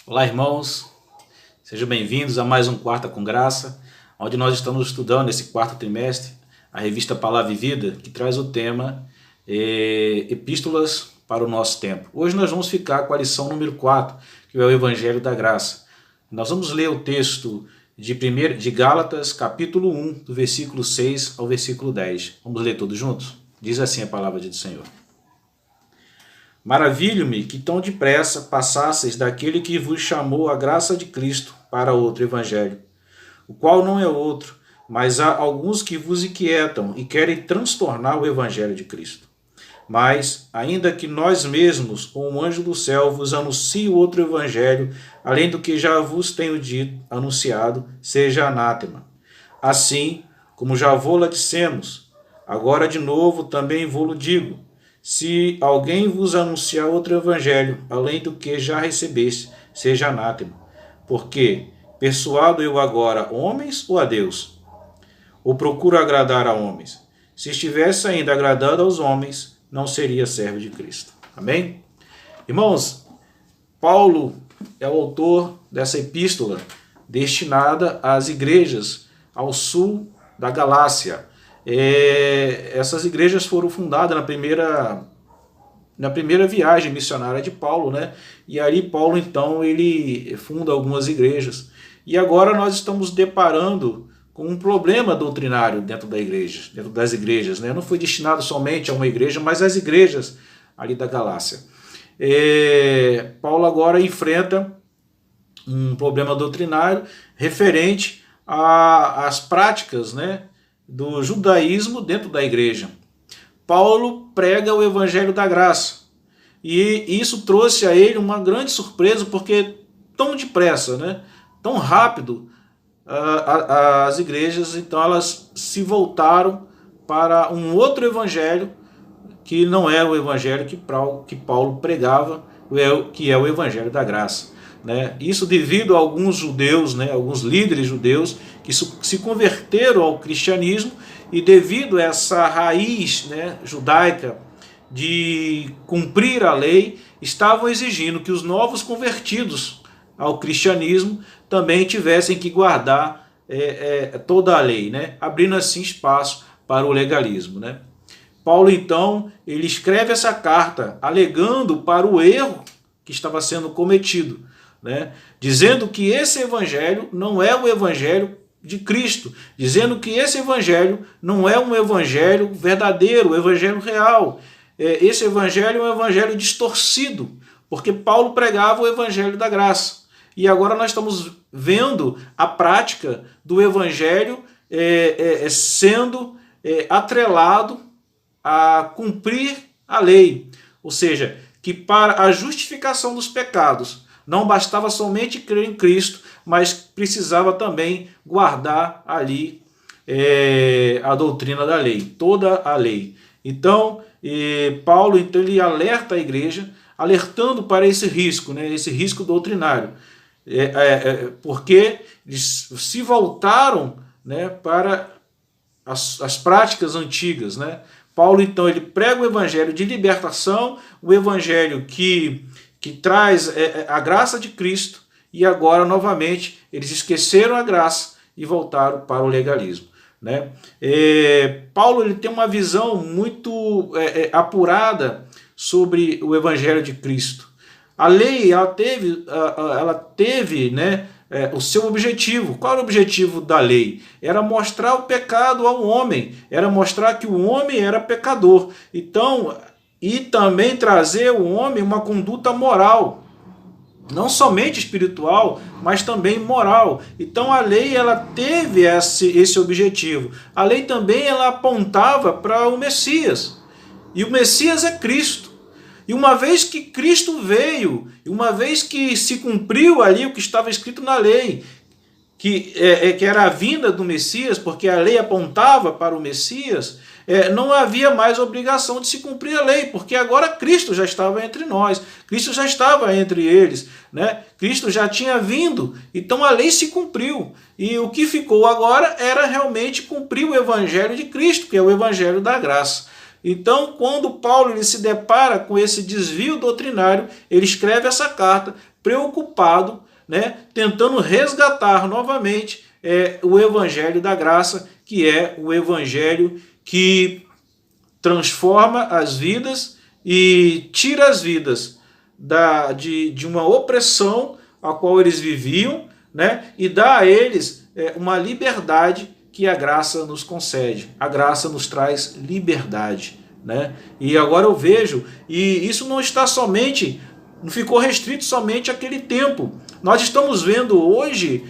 Olá, irmãos, sejam bem-vindos a mais um Quarta com Graça, onde nós estamos estudando esse quarto trimestre a revista Palavra e Vida, que traz o tema Epístolas para o nosso tempo. Hoje nós vamos ficar com a lição número 4, que é o Evangelho da Graça. Nós vamos ler o texto de Gálatas, capítulo 1, do versículo 6 ao versículo 10. Vamos ler todos juntos? Diz assim a palavra do Senhor. Maravilho-me que tão depressa passasseis daquele que vos chamou a graça de Cristo para outro evangelho, o qual não é outro, mas há alguns que vos inquietam e querem transtornar o evangelho de Cristo. Mas, ainda que nós mesmos, ou um anjo do céu, vos anuncie outro evangelho, além do que já vos tenho dito, anunciado, seja anátema. Assim, como já vô-la dissemos, agora de novo também vô-lo digo, se alguém vos anunciar outro evangelho, além do que já recebeste, seja anátema. Porque persuado eu agora homens ou a Deus? Ou procuro agradar a homens? Se estivesse ainda agradando aos homens, não seria servo de Cristo. Amém? Irmãos, Paulo é o autor dessa epístola destinada às igrejas ao sul da Galácia. Essas igrejas foram fundadas na primeira viagem missionária de Paulo, né? E aí Paulo então ele funda algumas igrejas. E agora nós estamos deparando com um problema doutrinário dentro das igrejas, né? Não foi destinado somente a uma igreja, mas às igrejas ali da Galácia. Paulo agora enfrenta um problema doutrinário referente às práticas, né, do judaísmo dentro da igreja. Paulo prega o evangelho da graça e isso trouxe a ele uma grande surpresa, porque tão depressa, né, tão rápido, as igrejas então elas se voltaram para um outro evangelho que não é o evangelho que Paulo pregava, que é o evangelho da graça. Né? Isso devido a alguns judeus, né, alguns líderes judeus que se converteram ao cristianismo e devido a essa raiz, né, judaica de cumprir a lei, estavam exigindo que os novos convertidos ao cristianismo também tivessem que guardar toda a lei, né, abrindo assim espaço para o legalismo. Né? Paulo então ele escreve essa carta alegando para o erro que estava sendo cometido, né? Dizendo que esse evangelho não é o evangelho de Cristo, dizendo que esse evangelho não é um evangelho verdadeiro, o evangelho real. Esse evangelho é um evangelho distorcido, porque Paulo pregava o evangelho da graça. E agora nós estamos vendo a prática do evangelho sendo atrelado a cumprir a lei. Ou seja, que para a justificação dos pecados não bastava somente crer em Cristo, mas precisava também guardar ali a doutrina da lei, toda a lei. Então, Paulo então, ele alerta a igreja, alertando para esse risco, né, esse risco doutrinário, porque eles se voltaram, né, para as práticas antigas. Né? Paulo então ele prega o evangelho de libertação, o evangelho que traz a graça de Cristo, e agora novamente eles esqueceram a graça e voltaram para o legalismo. Né? Paulo ele tem uma visão muito apurada sobre o evangelho de Cristo. A lei ela teve né, o seu objetivo. Qual era o objetivo da lei? Era mostrar o pecado ao homem, era mostrar que o homem era pecador. Então, e também trazer ao homem uma conduta moral, não somente espiritual, mas também moral. Então a lei ela teve esse objetivo. A lei também ela apontava para o Messias, e o Messias é Cristo. E uma vez que Cristo veio, e uma vez que se cumpriu ali o que estava escrito na lei, que era a vinda do Messias, porque a lei apontava para o Messias, não havia mais obrigação de se cumprir a lei, porque agora Cristo já estava entre nós, Cristo já estava entre eles, né? Cristo já tinha vindo, então a lei se cumpriu, e o que ficou agora era realmente cumprir o evangelho de Cristo, que é o evangelho da graça. Então, quando Paulo ele se depara com esse desvio doutrinário, ele escreve essa carta preocupado, né, tentando resgatar novamente o evangelho da graça, que é o evangelho que transforma as vidas e tira as vidas de uma opressão a qual eles viviam, né, e dá a eles uma liberdade que a graça nos concede. A graça nos traz liberdade, né? E agora eu vejo, e isso não está somente, não ficou restrito somente àquele tempo. Nós estamos vendo hoje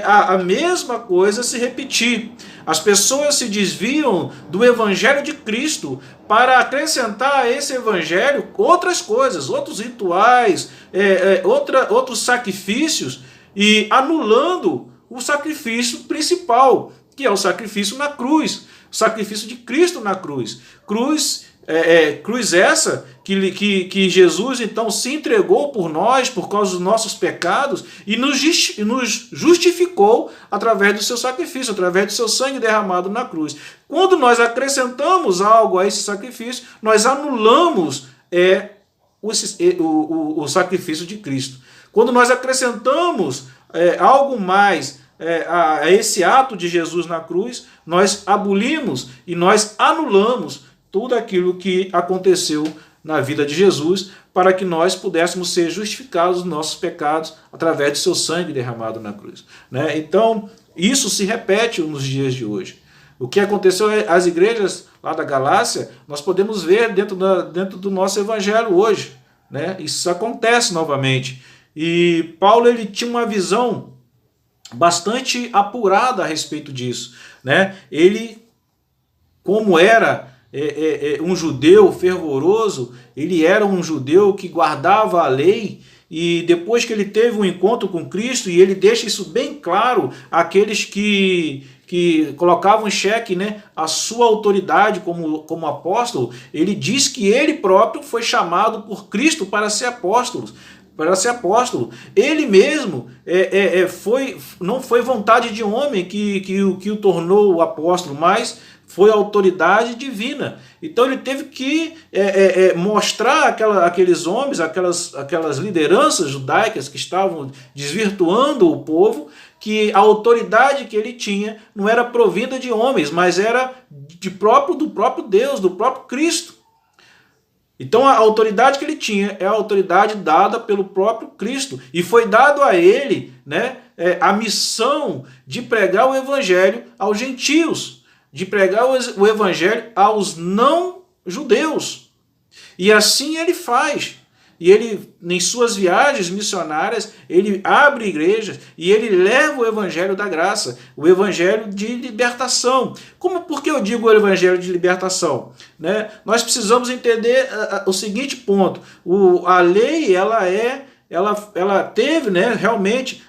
a mesma coisa se repetir. As pessoas se desviam do evangelho de Cristo para acrescentar a esse evangelho outras coisas, outros rituais, outros sacrifícios, e anulando o sacrifício principal, que é o sacrifício na cruz, o sacrifício de Cristo na cruz. Cruz essa que Jesus então se entregou por nós, por causa dos nossos pecados, e nos justificou através do seu sacrifício, através do seu sangue derramado na cruz. Quando nós acrescentamos algo a esse sacrifício, nós anulamos o sacrifício de Cristo. Quando nós acrescentamos algo mais a esse ato de Jesus na cruz, nós abolimos e nós anulamos tudo aquilo que aconteceu na vida de Jesus, para que nós pudéssemos ser justificados dos nossos pecados através do seu sangue derramado na cruz, né? Então, isso se repete nos dias de hoje. O que aconteceu às igrejas lá da Galácia, nós podemos ver dentro do nosso evangelho hoje, né? Isso acontece novamente. E Paulo ele tinha uma visão bastante apurada a respeito disso, né? Ele, como era um judeu fervoroso, ele era um judeu que guardava a lei, e depois que ele teve um encontro com Cristo, e ele deixa isso bem claro àqueles que colocavam em xeque, né, a sua autoridade como apóstolo, ele diz que ele próprio foi chamado por Cristo para ser apóstolo. Ele mesmo não foi vontade de homem que o tornou apóstolo, mas foi autoridade divina. Então ele teve que mostrar aqueles homens, aquelas lideranças judaicas que estavam desvirtuando o povo, que a autoridade que ele tinha não era provinda de homens, mas era do próprio Deus, do próprio Cristo. Então a autoridade que ele tinha é a autoridade dada pelo próprio Cristo, e foi dado a ele, né, a missão de pregar o evangelho aos gentios, de pregar o evangelho aos não-judeus. E assim ele faz. E ele, em suas viagens missionárias, ele abre igrejas e ele leva o evangelho da graça, o evangelho de libertação. Por que eu digo o evangelho de libertação? Né? Nós precisamos entender o seguinte ponto. A lei, ela teve, né, realmente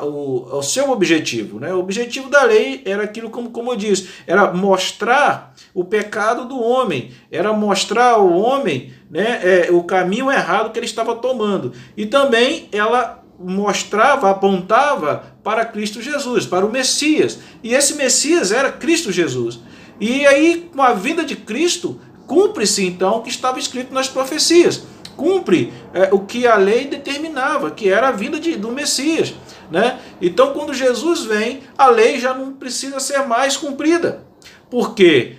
o seu objetivo, né? O objetivo da lei era aquilo, como eu disse, era mostrar o pecado do homem, era mostrar ao homem, né, o caminho errado que ele estava tomando. E também ela apontava para Cristo Jesus, para o Messias. E esse Messias era Cristo Jesus. E aí, com a vinda de Cristo, cumpre-se então o que estava escrito nas profecias. Cumpre o que a lei determinava, que era a vinda do Messias, né? Então, quando Jesus vem, a lei já não precisa ser mais cumprida, porque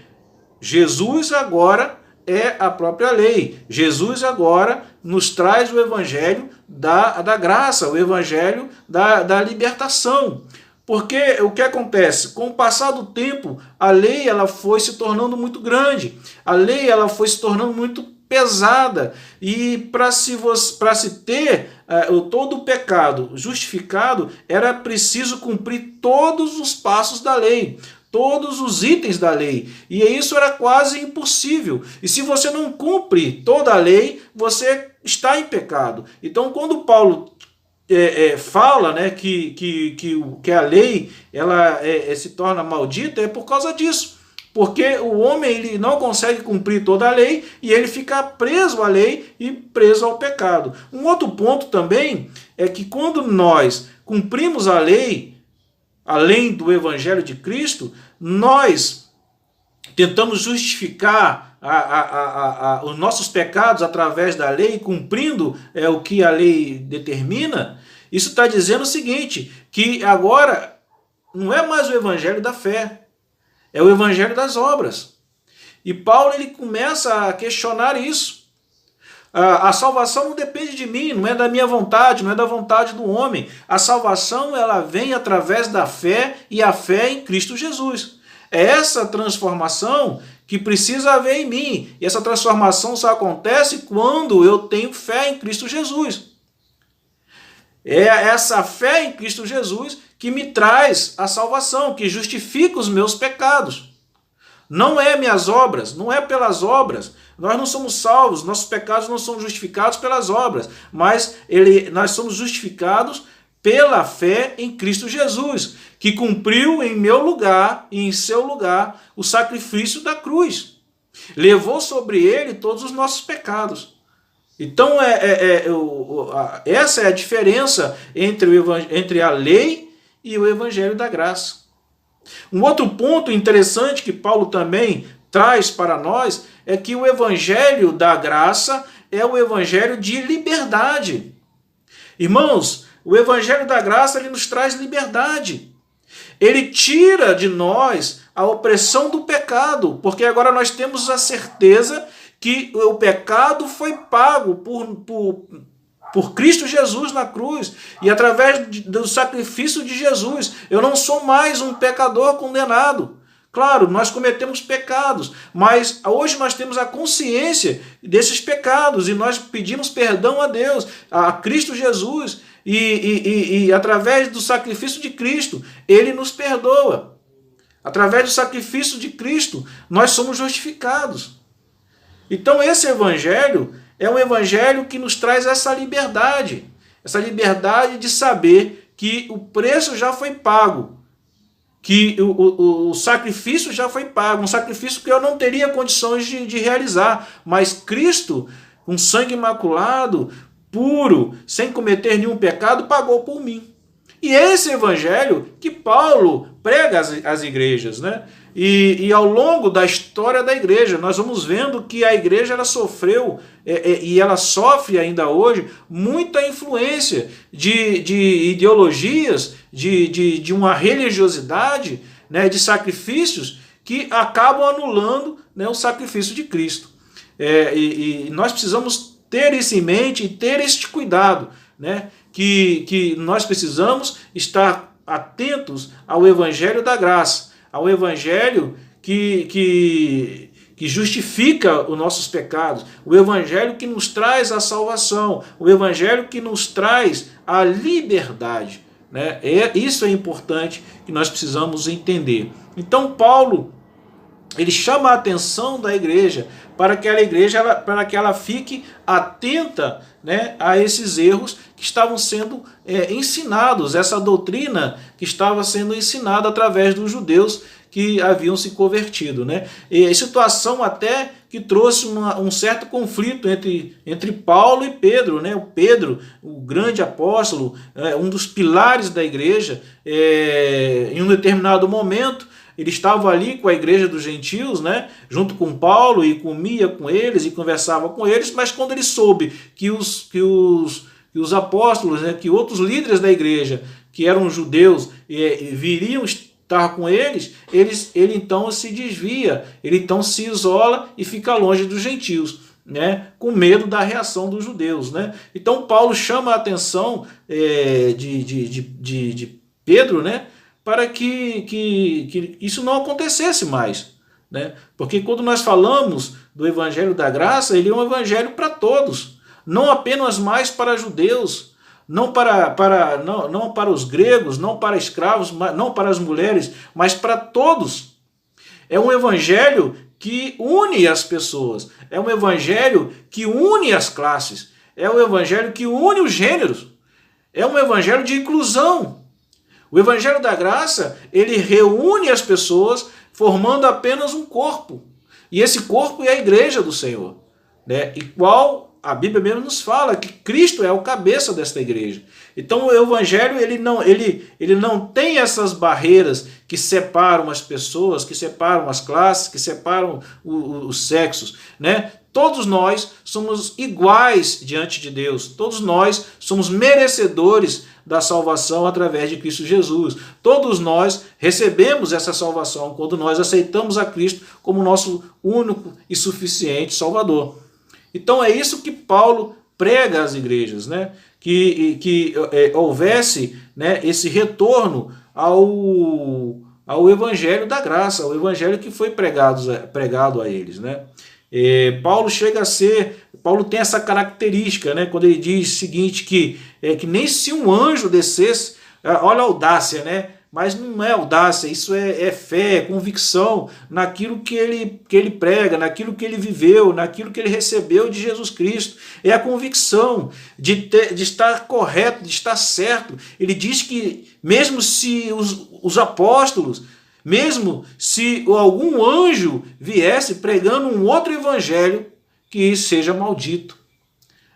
Jesus agora é a própria lei. Jesus agora nos traz o evangelho da graça, o evangelho da libertação. Porque o que acontece? Com o passar do tempo, a lei ela foi se tornando muito grande, a lei ela foi se tornando muito pesada, e para se ter todo o pecado justificado, era preciso cumprir todos os passos da lei, todos os itens da lei, e isso era quase impossível. E se você não cumpre toda a lei, você está em pecado. Então, quando Paulo fala, né, que a lei ela se torna maldita, é por causa disso. Porque o homem ele não consegue cumprir toda a lei e ele fica preso à lei e preso ao pecado. Um outro ponto também é que quando nós cumprimos a lei, além do evangelho de Cristo, nós tentamos justificar os nossos pecados através da lei, cumprindo o que a lei determina, isso está dizendo o seguinte, que agora não é mais o evangelho da fé, é o evangelho das obras. E Paulo ele começa a questionar isso. A salvação não depende de mim, não é da minha vontade, não é da vontade do homem. A salvação ela vem através da fé e a fé em Cristo Jesus. É essa transformação que precisa haver em mim. E essa transformação só acontece quando eu tenho fé em Cristo Jesus. É essa fé em Cristo Jesus que me traz a salvação, que justifica os meus pecados. Não é minhas obras, não é pelas obras. Nós não somos salvos, nossos pecados não são justificados pelas obras, mas nós somos justificados pela fé em Cristo Jesus, que cumpriu em meu lugar e em seu lugar o sacrifício da cruz. Levou sobre ele todos os nossos pecados. Então, essa é a diferença entre a lei e o evangelho da graça. Um outro ponto interessante que Paulo também traz para nós é que o evangelho da graça é o evangelho de liberdade. Irmãos, o evangelho da graça ele nos traz liberdade. Ele tira de nós a opressão do pecado, porque agora nós temos a certeza que o pecado foi pago por Cristo Jesus na cruz, e através do sacrifício de Jesus, eu não sou mais um pecador condenado. Claro, nós cometemos pecados, mas hoje nós temos a consciência desses pecados, e nós pedimos perdão a Deus, a Cristo Jesus, e através do sacrifício de Cristo, Ele nos perdoa. Através do sacrifício de Cristo, nós somos justificados. Então esse evangelho é um evangelho que nos traz essa liberdade de saber que o preço já foi pago, que o sacrifício já foi pago, um sacrifício que eu não teria condições de realizar, mas Cristo, com sangue imaculado, puro, sem cometer nenhum pecado, pagou por mim. E é esse evangelho que Paulo prega às igrejas, né? E ao longo da história da igreja, nós vamos vendo que a igreja ela sofreu, e ela sofre ainda hoje, muita influência de ideologias, de uma religiosidade, né, de sacrifícios que acabam anulando, né, o sacrifício de Cristo. E nós precisamos ter isso em mente e ter este cuidado, né, que nós precisamos estar atentos ao evangelho da graça, ao evangelho que justifica os nossos pecados, o evangelho que nos traz a salvação, o evangelho que nos traz a liberdade, né? Isso é importante que nós precisamos entender. Então Paulo ele chama a atenção da igreja para que ela fique atenta, né, a esses erros que estavam sendo ensinados, essa doutrina que estava sendo ensinada através dos judeus que haviam se convertido, né? E situação até que trouxe um certo conflito entre Paulo e Pedro, né? O Pedro, o grande apóstolo, um dos pilares da igreja, em um determinado momento, ele estava ali com a igreja dos gentios, né, junto com Paulo, e comia com eles e conversava com eles, mas quando ele soube que os apóstolos, né, que outros líderes da igreja, que eram judeus, viriam estar com eles, ele então se desvia, ele então se isola e fica longe dos gentios, né, com medo da reação dos judeus, né? Então Paulo chama a atenção de Pedro, né, para que isso não acontecesse mais, né? Porque quando nós falamos do evangelho da graça, ele é um evangelho para todos, não apenas mais para judeus, não para os gregos, não para escravos, não para as mulheres, mas para todos. É um evangelho que une as pessoas, é um evangelho que une as classes, é um evangelho que une os gêneros, é um evangelho de inclusão. O evangelho da graça, ele reúne as pessoas formando apenas um corpo. E esse corpo é a igreja do Senhor, né? E qual a Bíblia mesmo nos fala que Cristo é o cabeça desta igreja. Então o evangelho ele não tem essas barreiras que separam as pessoas, que separam as classes, que separam os sexos, né? Todos nós somos iguais diante de Deus. Todos nós somos merecedores da salvação através de Cristo Jesus. Todos nós recebemos essa salvação quando nós aceitamos a Cristo como nosso único e suficiente Salvador. Então é isso que Paulo prega às igrejas, né? Que houvesse, né, esse retorno ao evangelho da graça, ao evangelho que foi pregado a eles, né? Paulo tem essa característica, né, quando ele diz o seguinte, que nem se um anjo descesse, olha a audácia, né? Mas não é audácia, isso é fé, é convicção naquilo que ele prega, naquilo que ele viveu, naquilo que ele recebeu de Jesus Cristo. É a convicção de estar correto, de estar certo. Ele diz que mesmo se os apóstolos, mesmo se algum anjo viesse pregando um outro evangelho, que seja maldito,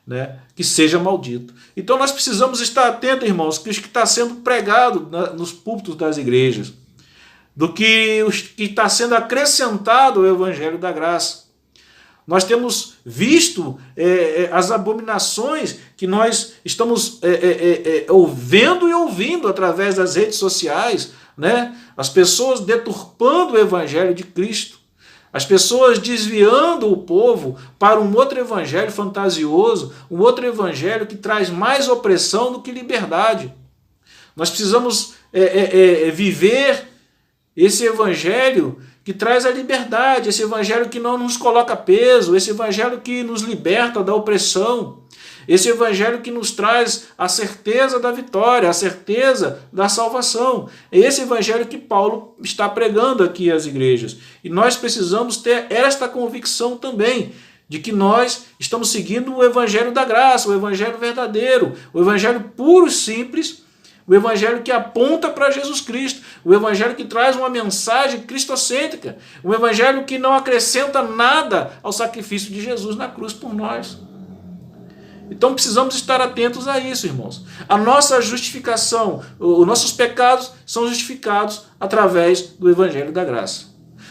né? Que seja maldito. Então nós precisamos estar atentos, irmãos, que o que está sendo pregado nos púlpitos das igrejas, do que está sendo acrescentado ao evangelho da graça. Nós temos visto as abominações que nós estamos vendo e ouvindo através das redes sociais, né? As pessoas deturpando o evangelho de Cristo, as pessoas desviando o povo para um outro evangelho fantasioso, um outro evangelho que traz mais opressão do que liberdade. Nós precisamos viver esse evangelho que traz a liberdade, esse evangelho que não nos coloca peso, esse evangelho que nos liberta da opressão, esse evangelho que nos traz a certeza da vitória, a certeza da salvação. É esse evangelho que Paulo está pregando aqui às igrejas. E nós precisamos ter esta convicção também, de que nós estamos seguindo o evangelho da graça, o evangelho verdadeiro, o evangelho puro e simples, o evangelho que aponta para Jesus Cristo, o evangelho que traz uma mensagem cristocêntrica, o evangelho que não acrescenta nada ao sacrifício de Jesus na cruz por nós. Então precisamos estar atentos a isso, irmãos. A nossa justificação, os nossos pecados são justificados através do evangelho da graça.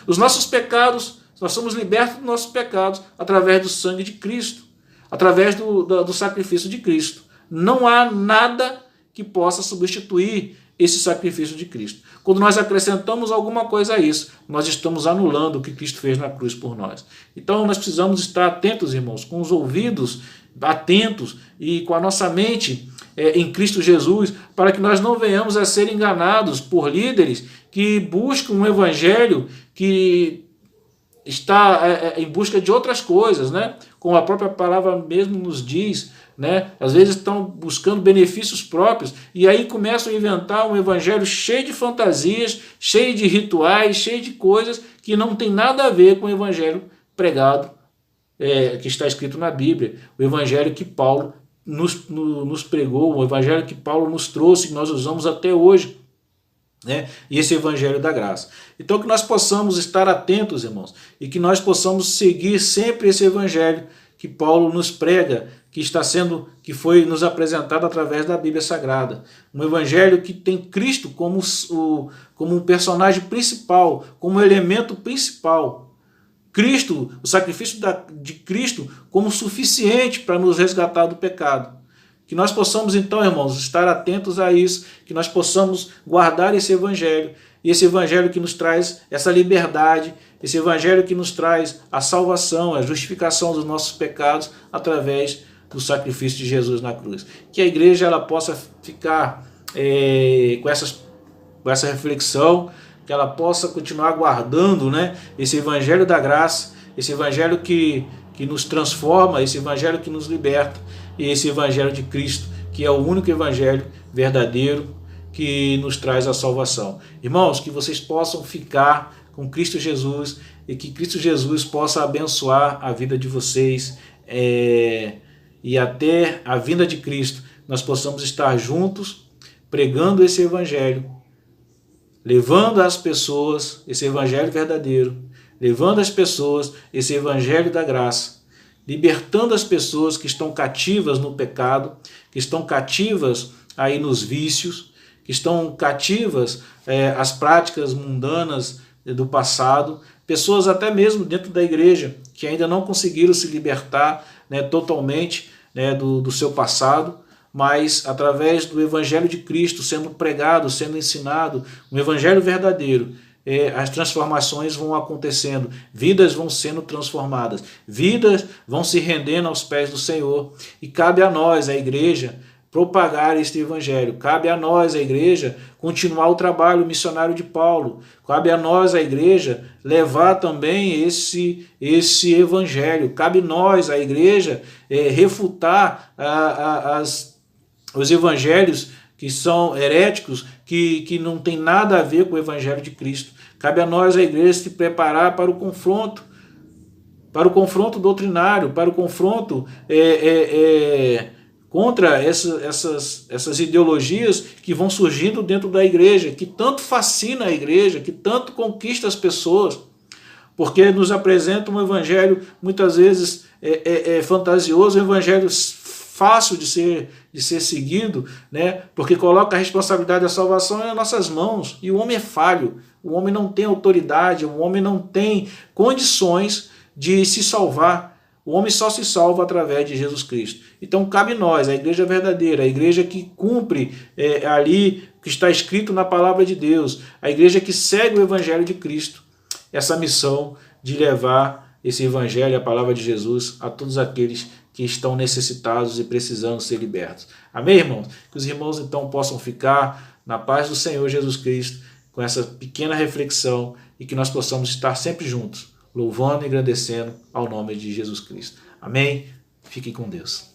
Os nossos pecados, nós somos libertos dos nossos pecados através do sangue de Cristo, através do sacrifício de Cristo. Não há nada que possa substituir esse sacrifício de Cristo. Quando nós acrescentamos alguma coisa a isso, nós estamos anulando o que Cristo fez na cruz por nós. Então nós precisamos estar atentos, irmãos, com os ouvidos atentos e com a nossa mente em Cristo Jesus, para que nós não venhamos a ser enganados por líderes que buscam um evangelho que está em busca de outras coisas, né? Como a própria palavra mesmo nos diz, né? Às vezes estão buscando benefícios próprios e aí começam a inventar um evangelho cheio de fantasias, cheio de rituais, cheio de coisas que não tem nada a ver com o evangelho pregado, que está escrito na Bíblia, o evangelho que Paulo nos pregou, o evangelho que Paulo nos trouxe, que nós usamos até hoje, né? E esse evangelho da graça. Então que nós possamos estar atentos, irmãos, e que nós possamos seguir sempre esse evangelho que Paulo nos prega, que foi nos apresentado através da Bíblia Sagrada. Um evangelho que tem Cristo como um personagem principal, como elemento principal. Cristo, o sacrifício de Cristo como suficiente para nos resgatar do pecado. Que nós possamos então, irmãos, estar atentos a isso, que nós possamos guardar esse evangelho, e esse evangelho que nos traz essa liberdade, esse evangelho que nos traz a salvação, a justificação dos nossos pecados através do sacrifício de Jesus na cruz. Que a igreja ela possa ficar com essa reflexão, que ela possa continuar guardando, né, esse evangelho da graça, esse evangelho que nos transforma, esse evangelho que nos liberta, e esse evangelho de Cristo, que é o único evangelho verdadeiro que nos traz a salvação. Irmãos, que vocês possam ficar com Cristo Jesus e que Cristo Jesus possa abençoar a vida de vocês, e até a vinda de Cristo nós possamos estar juntos pregando esse evangelho, levando às pessoas esse evangelho verdadeiro, levando às pessoas esse evangelho da graça, libertando as pessoas que estão cativas no pecado, que estão cativas aí nos vícios, que estão cativas às práticas mundanas do passado, pessoas até mesmo dentro da igreja que ainda não conseguiram se libertar, né, totalmente, né, do seu passado, mas através do Evangelho de Cristo sendo pregado, sendo ensinado, um Evangelho verdadeiro, as transformações vão acontecendo, vidas vão sendo transformadas, vidas vão se rendendo aos pés do Senhor, e cabe a nós, a igreja, propagar este evangelho. Cabe a nós, a igreja, continuar o trabalho missionário de Paulo. Cabe a nós, a igreja, levar também esse evangelho. Cabe a nós, a igreja, refutar os evangelhos que são heréticos, que não tem nada a ver com o evangelho de Cristo. Cabe a nós, a igreja, se preparar para o confronto doutrinário, para o confronto contra essas ideologias que vão surgindo dentro da igreja, que tanto fascina a igreja, que tanto conquista as pessoas, porque nos apresenta um evangelho muitas vezes fantasioso, um evangelho fácil de ser seguido, né? Porque coloca a responsabilidade da salvação nas nossas mãos, e o homem é falho, o homem não tem autoridade, o homem não tem condições de se salvar. O homem só se salva através de Jesus Cristo. Então cabe nós, a igreja verdadeira, a igreja que cumpre ali o que está escrito na palavra de Deus, a igreja que segue o evangelho de Cristo, essa missão de levar esse evangelho, a palavra de Jesus, a todos aqueles que estão necessitados e precisando ser libertos. Amém, irmãos? Que os irmãos então possam ficar na paz do Senhor Jesus Cristo, com essa pequena reflexão, e que nós possamos estar sempre juntos, louvando e agradecendo ao nome de Jesus Cristo. Amém? Fiquem com Deus.